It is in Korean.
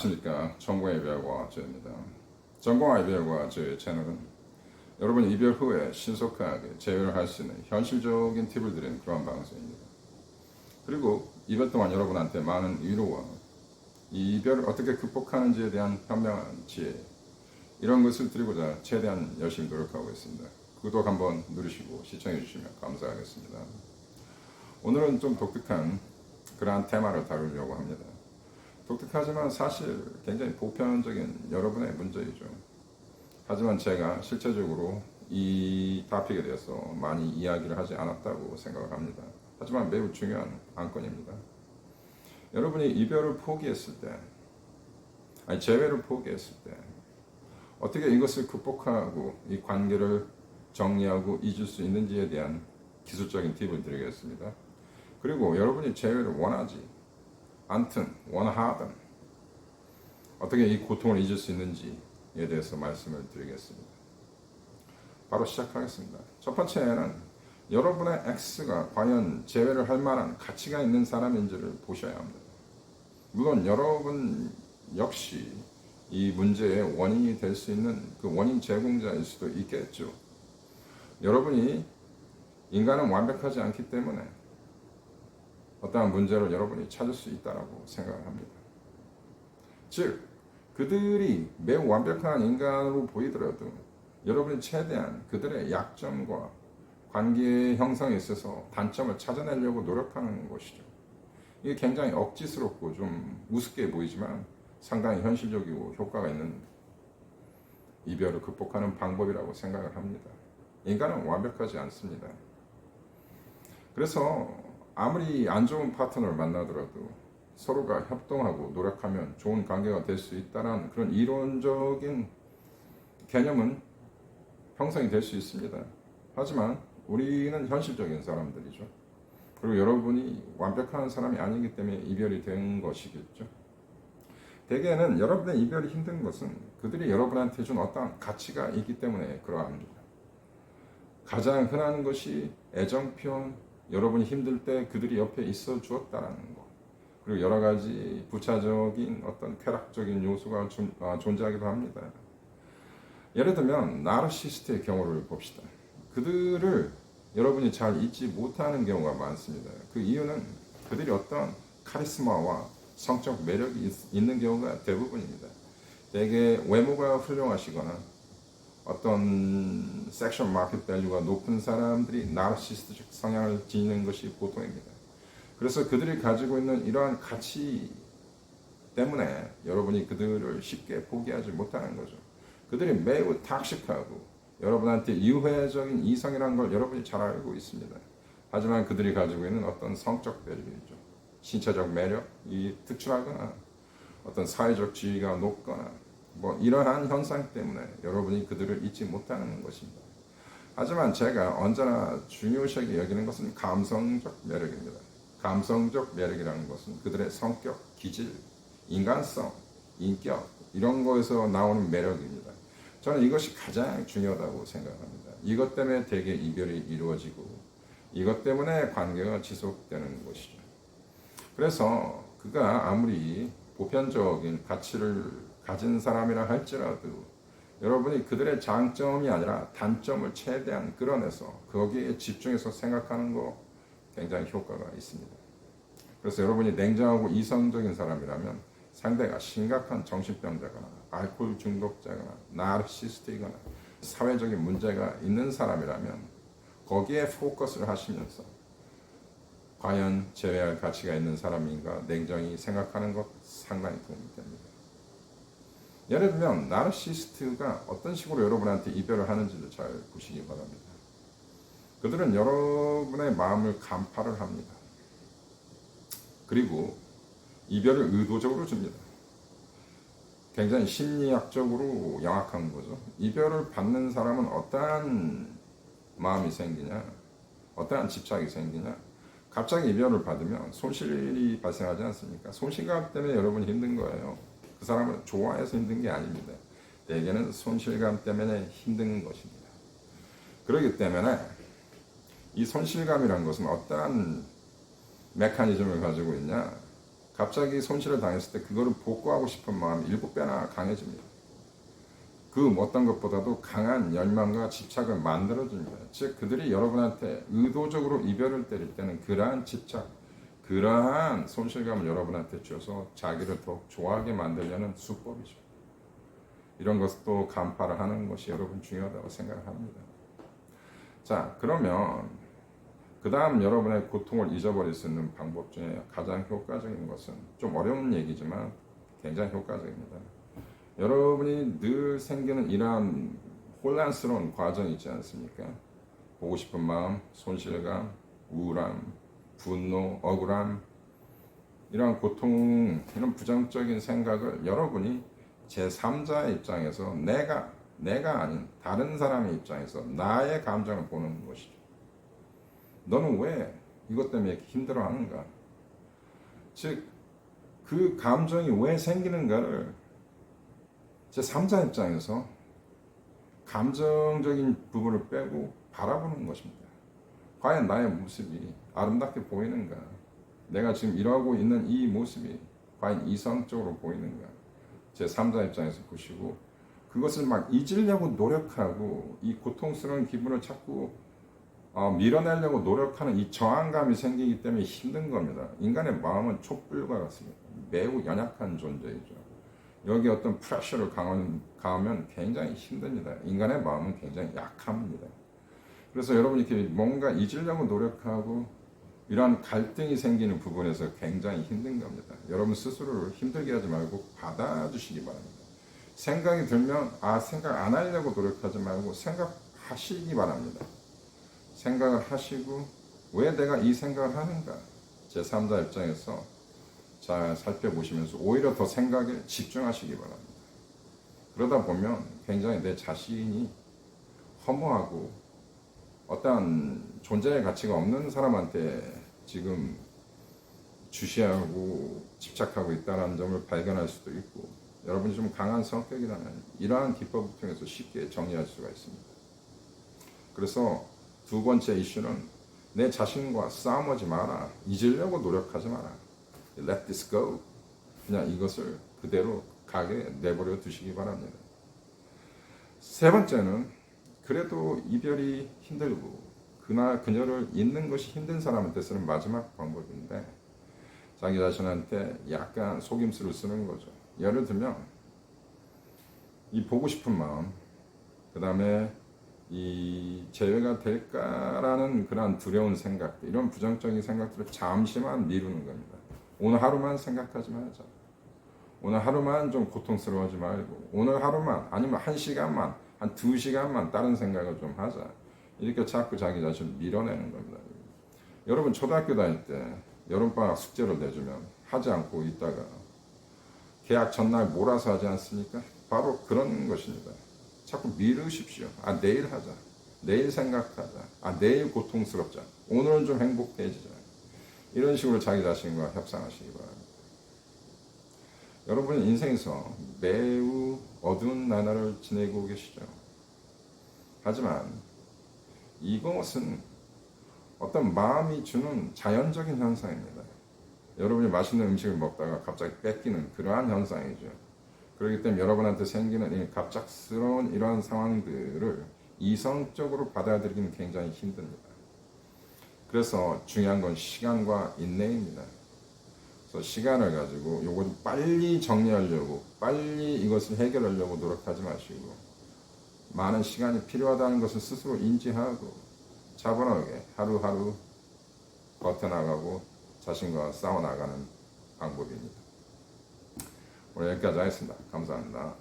안녕하십니까. 전공의 이별과 저입니다. 전공의 이별과 저의 채널은 여러분이 이별 후에 신속하게 재회를 할 수 있는 현실적인 팁을 드리는 그런 방송입니다. 그리고 이별 동안 여러분한테 많은 위로와 이 이별을 어떻게 극복하는지에 대한 현명한 지혜, 이런 것을 드리고자 최대한 열심히 노력하고 있습니다. 구독 한번 누르시고 시청해 주시면 감사하겠습니다. 오늘은 좀 독특한 그러한 테마를 다루려고 합니다. 독특하지만 사실 굉장히 보편적인 여러분의 문제이죠. 하지만 제가 실제적으로 이 토픽에 대해서 많이 이야기를 하지 않았다고 생각을 합니다. 하지만 매우 중요한 안건입니다. 여러분이 이별을 포기했을 때, 재회를 포기했을 때 어떻게 이것을 극복하고 이 관계를 정리하고 잊을 수 있는지에 대한 기술적인 팁을 드리겠습니다. 그리고 여러분이 재회를 원하지 않든 원하든 어떻게 이 고통을 잊을 수 있는지에 대해서 말씀을 드리겠습니다. 바로 시작하겠습니다. 첫 번째는 여러분의 X가 과연 재회를 할 만한 가치가 있는 사람인지를 보셔야 합니다. 물론 여러분 역시 이 문제의 원인이 될 수 있는 그 원인 제공자일 수도 있겠죠. 여러분이 인간은 완벽하지 않기 때문에 어떠한 문제를 여러분이 찾을 수 있다고 생각을 합니다. 즉, 그들이 매우 완벽한 인간으로 보이더라도 여러분이 최대한 그들의 약점과 관계 형성에 있어서 단점을 찾아내려고 노력하는 것이죠. 이게 굉장히 억지스럽고 좀 우습게 보이지만 상당히 현실적이고 효과가 있는 이별을 극복하는 방법이라고 생각을 합니다. 인간은 완벽하지 않습니다. 그래서 아무리 안 좋은 파트너를 만나더라도 서로가 협동하고 노력하면 좋은 관계가 될 수 있다는 그런 이론적인 개념은 형성이 될 수 있습니다. 하지만 우리는 현실적인 사람들이죠. 그리고 여러분이 완벽한 사람이 아니기 때문에 이별이 된 것이겠죠. 대개는 여러분의 이별이 힘든 것은 그들이 여러분한테 준 어떠한 가치가 있기 때문에 그러합니다. 가장 흔한 것이 애정 표현, 여러분이 힘들 때 그들이 옆에 있어 주었다는 것, 그리고 여러 가지 부차적인 어떤 쾌락적인 요소가 존재하기도 합니다. 예를 들면 나르시스트의 경우를 봅시다. 그들을 여러분이 잘 잊지 못하는 경우가 많습니다. 그 이유는 그들이 어떤 카리스마와 성적 매력이 있는 경우가 대부분입니다. 대개 외모가 훌륭하시거나 어떤 섹션 마켓 밸류가 높은 사람들이 나르시스트적 성향을 지니는 것이 보통입니다. 그래서 그들이 가지고 있는 이러한 가치 때문에 여러분이 그들을 쉽게 포기하지 못하는 거죠. 그들이 매우 탁식하고 여러분한테 유해적인 이성이라는 걸 여러분이 잘 알고 있습니다. 하지만 그들이 가지고 있는 어떤 성적 밸류이죠. 신체적 매력이 특출하거나 어떤 사회적 지위가 높거나 이러한 현상 때문에 여러분이 그들을 잊지 못하는 것입니다. 하지만 제가 언제나 중요시하게 여기는 것은 감성적 매력입니다. 감성적 매력이라는 것은 그들의 성격, 기질, 인간성, 인격 이런 거에서 나오는 매력입니다. 저는 이것이 가장 중요하다고 생각합니다. 이것 때문에 대개 이별이 이루어지고 이것 때문에 관계가 지속되는 것이죠. 그래서 그가 아무리 보편적인 가치를 가진 사람이라 할지라도 여러분이 그들의 장점이 아니라 단점을 최대한 끌어내서 거기에 집중해서 생각하는 거 굉장히 효과가 있습니다. 그래서 여러분이 냉정하고 이성적인 사람이라면 상대가 심각한 정신병자거나 알코올 중독자거나 나르시스트이거나 사회적인 문제가 있는 사람이라면 거기에 포커스를 하시면서 과연 재회할 가치가 있는 사람인가 냉정히 생각하는 것 상당히 도움이 됩니다. 예를 들면 나르시스트가 어떤 식으로 여러분한테 이별을 하는지를 잘 보시기 바랍니다. 그들은 여러분의 마음을 간파를 합니다. 그리고 이별을 의도적으로 줍니다. 굉장히 심리학적으로 영악한 거죠. 이별을 받는 사람은 어떠한 마음이 생기냐, 어떠한 집착이 생기냐. 갑자기 이별을 받으면 손실이 발생하지 않습니까? 손실감 때문에 여러분이 힘든 거예요. 그 사람을 좋아해서 힘든 게 아닙니다. 대개는 손실감 때문에 힘든 것입니다. 그렇기 때문에 이 손실감이라는 것은 어떠한 메커니즘을 가지고 있냐? 갑자기 손실을 당했을 때 그거를 복구하고 싶은 마음이 7배나 강해집니다. 그 어떤 것보다도 강한 열망과 집착을 만들어줍니다. 즉 그들이 여러분한테 의도적으로 이별을 때릴 때는 그러한 집착, 그러한 손실감을 여러분한테 줘서 자기를 더욱 좋아하게 만들려는 수법이죠. 이런 것도 간파를 하는 것이 여러분 중요하다고 생각합니다. 자, 그러면 그 다음 여러분의 고통을 잊어버릴 수 있는 방법 중에 가장 효과적인 것은 좀 어려운 얘기지만 굉장히 효과적입니다. 여러분이 늘 생기는 이러한 혼란스러운 과정이 있지 않습니까? 보고 싶은 마음, 손실감, 우울함, 분노, 억울함, 이러한 고통, 이런 부정적인 생각을 여러분이 제3자의 입장에서 내가 아닌 다른 사람의 입장에서 나의 감정을 보는 것이죠. 너는 왜 이것 때문에 이렇게 힘들어하는가? 즉, 그 감정이 왜 생기는가를 제3자 입장에서 감정적인 부분을 빼고 바라보는 것입니다. 과연 나의 모습이 아름답게 보이는가? 내가 지금 일하고 있는 이 모습이 과연 이성적으로 보이는가? 제3자 입장에서 보시고 그것을 막 잊으려고 노력하고 이 고통스러운 기분을 자꾸 밀어내려고 노력하는 이 저항감이 생기기 때문에 힘든 겁니다. 인간의 마음은 촛불과 같습니다. 매우 연약한 존재이죠. 여기 어떤 프레셔를 가하면 굉장히 힘듭니다. 인간의 마음은 굉장히 약합니다. 그래서 여러분이 이렇게 뭔가 잊으려고 노력하고 이러한 갈등이 생기는 부분에서 굉장히 힘든 겁니다. 여러분 스스로를 힘들게 하지 말고 받아주시기 바랍니다. 생각이 들면 생각 안 하려고 노력하지 말고 생각하시기 바랍니다. 생각을 하시고 왜 내가 이 생각을 하는가? 제3자 입장에서 잘 살펴보시면서 오히려 더 생각에 집중하시기 바랍니다. 그러다 보면 굉장히 내 자신이 허무하고 어떠한 존재의 가치가 없는 사람한테 지금 주시하고 집착하고 있다는 점을 발견할 수도 있고 여러분이 좀 강한 성격이라면 이러한 기법을 통해서 쉽게 정리할 수가 있습니다. 그래서 두 번째 이슈는 내 자신과 싸움하지 마라. 잊으려고 노력하지 마라. Let this go. 그냥 이것을 그대로 가게 내버려 두시기 바랍니다. 세 번째는 그래도 이별이 힘들고 그녀를 잊는 것이 힘든 사람한테 쓰는 마지막 방법인데 자기 자신한테 약간 속임수를 쓰는 거죠. 예를 들면 이 보고 싶은 마음, 그 다음에 이 재회가 될까라는 그런 두려운 생각들, 이런 부정적인 생각들을 잠시만 미루는 겁니다. 오늘 하루만 생각하지 말자. 오늘 하루만 좀 고통스러워하지 말고 오늘 하루만 아니면 1시간만 한 2시간만 다른 생각을 좀 하자. 이렇게 자꾸 자기 자신을 밀어내는 겁니다. 여러분 초등학교 다닐 때 여름방학 숙제를 내주면 하지 않고 있다가 개학 전날 몰아서 하지 않습니까? 바로 그런 것입니다. 자꾸 미루십시오. 내일 하자. 내일 생각하자. 내일 고통스럽자. 오늘은 좀 행복해지자. 이런 식으로 자기 자신과 협상하시기 바랍니다. 여러분 인생에서 매우 어두운 나날을 지내고 계시죠. 하지만 이것은 어떤 마음이 주는 자연적인 현상입니다. 여러분이 맛있는 음식을 먹다가 갑자기 뺏기는 그러한 현상이죠. 그렇기 때문에 여러분한테 생기는 이 갑작스러운 이러한 상황들을 이성적으로 받아들이기는 굉장히 힘듭니다. 그래서 중요한 건 시간과 인내입니다. 그래서 시간을 가지고 요걸 빨리 정리하려고 빨리 이것을 해결하려고 노력하지 마시고 많은 시간이 필요하다는 것을 스스로 인지하고 차분하게 하루하루 버텨나가고 자신과 싸워나가는 방법입니다. 오늘 여기까지 하겠습니다. 감사합니다.